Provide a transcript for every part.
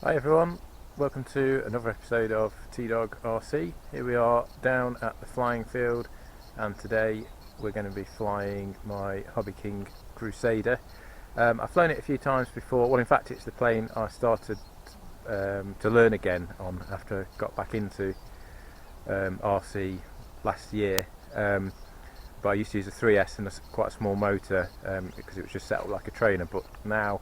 Hi everyone, welcome to another episode of T-Dog RC. Here we are down at the flying field, and today we're going to be flying my Hobbyking Crusader. I've flown it a few times before. Well, in fact it's the plane I started to learn again on after I got back into RC last year. But I used to use a 3S and quite a small motor because it was just set up like a trainer, but now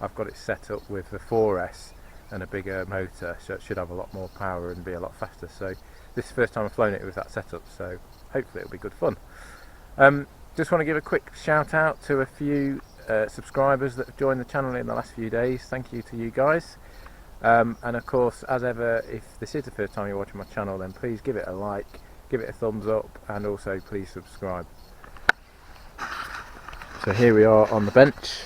I've got it set up with the 4S and a bigger motor, so it should have a lot more power and be a lot faster. So this is the first time I've flown it with that setup, so hopefully it'll be good fun. Just want to give a quick shout out to a few subscribers that have joined the channel in the last few days. Thank you to you guys. And of course, as ever, if this is the first time you're watching my channel, then please give it a like, give it a thumbs up, and also please subscribe. So here we are on the bench,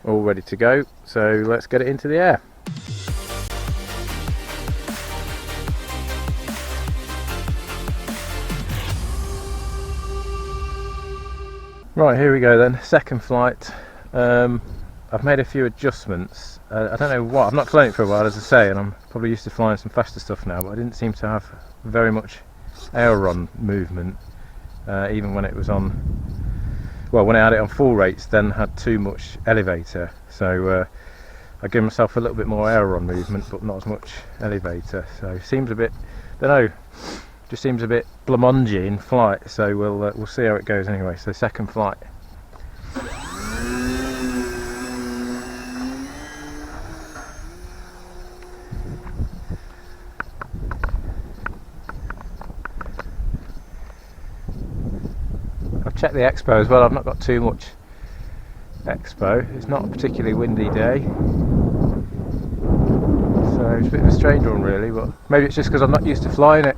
all ready to go, so let's get it into the air. Right, here we go then, second flight. I've made a few adjustments. I don't know what, I've not flown it for a while, as I say, and I'm probably used to flying some faster stuff now, but I didn't seem to have very much aileron movement, even when it was on, well, when I had it on full rates, then had too much elevator, so I gave myself a little bit more aileron movement, but not as much elevator, so it seems a bit, don't know, just seems a bit blamongy in flight, so we'll see how it goes anyway. So second flight. I've checked the expo as well. I've not got too much expo. It's not a particularly windy day, so it's a bit of a strange one really, but maybe it's just because I'm not used to flying it.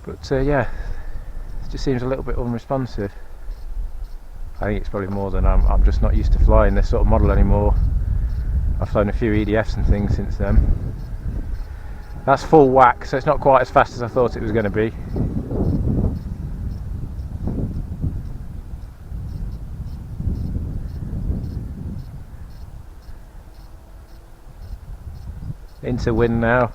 But yeah, it just seems a little bit unresponsive. I think it's probably more than I'm just not used to flying this sort of model anymore. I've flown a few EDFs and things since then. That's full whack, so it's not quite as fast as I thought it was going to be. Into wind now.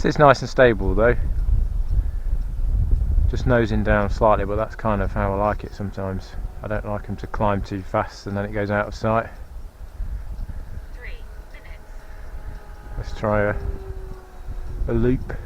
It's nice and stable though, just nosing down slightly, but that's kind of how I like it sometimes. I don't like them to climb too fast and then it goes out of sight. 3 minutes. Let's try a loop.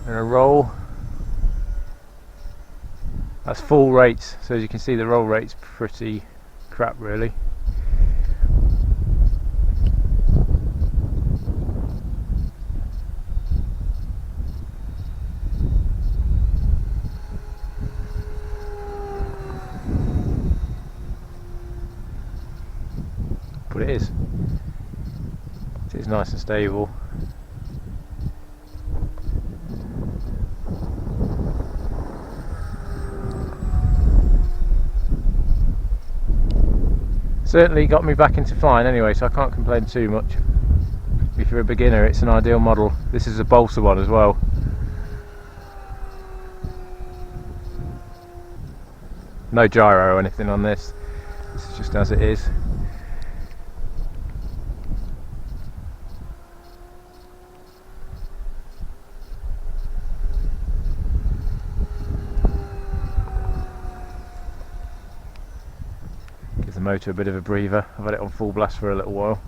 And a roll. That's full rates, so as you can see the roll rate's pretty crap really. But it is nice and stable. Certainly got me back into flying anyway, so I can't complain too much. If you're a beginner, it's an ideal model. This is a balsa one as well. No gyro or anything on this. This is just as it is. Gives the motor a bit of a breather. I've had it on full blast for a little while.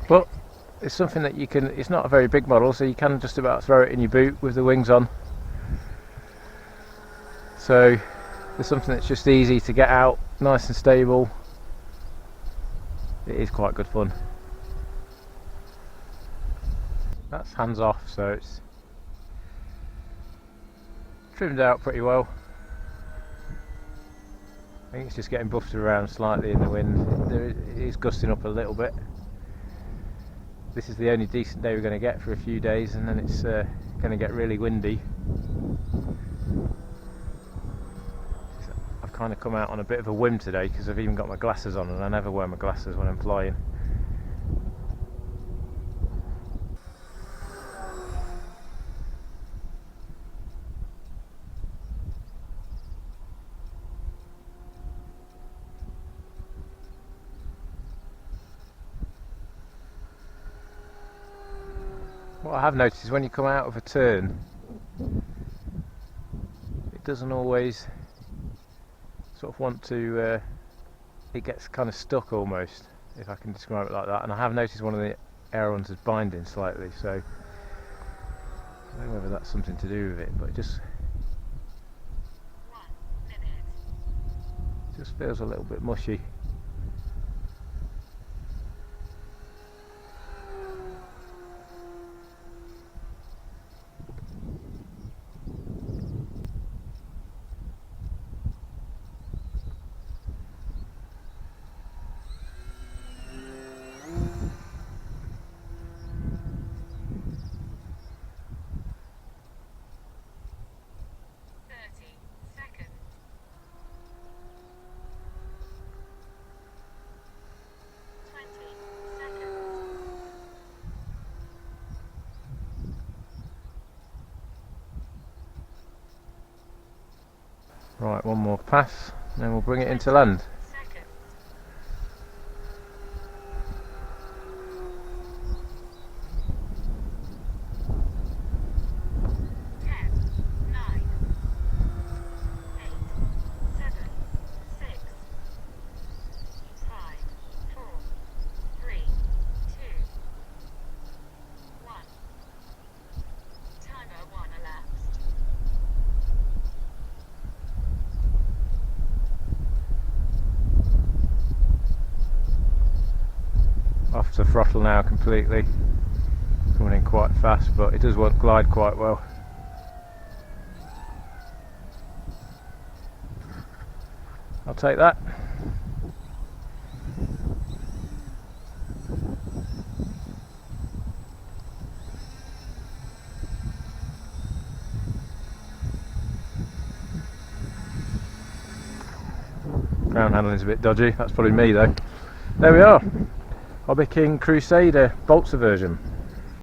Well, it's something that you can, it's not a very big model, so you can just about throw it in your boot with the wings on. So there's something that's just easy to get out, nice and stable. it is quite good fun. That's hands off, so it's trimmed out pretty well. I think it's just getting buffed around slightly in the wind. It is gusting up a little bit. This is the only decent day we're going to get for a few days, and then it's going to get really windy. I've kind of come out on a bit of a whim today because I've even got my glasses on, and I never wear my glasses when I'm flying. What I have noticed is when you come out of a turn, it doesn't always sort of want to, it gets kind of stuck almost, if I can describe it like that. And I have noticed one of the ailerons is binding slightly, so I don't know whether that's something to do with it, but it just feels a little bit mushy. Right, one more pass, and then we'll bring it into land. Off to throttle now completely, coming in quite fast, but it does glide quite well. I'll take that. Ground handling is a bit dodgy, that's probably me though. There we are. Hobbyking Crusader Bolzer version.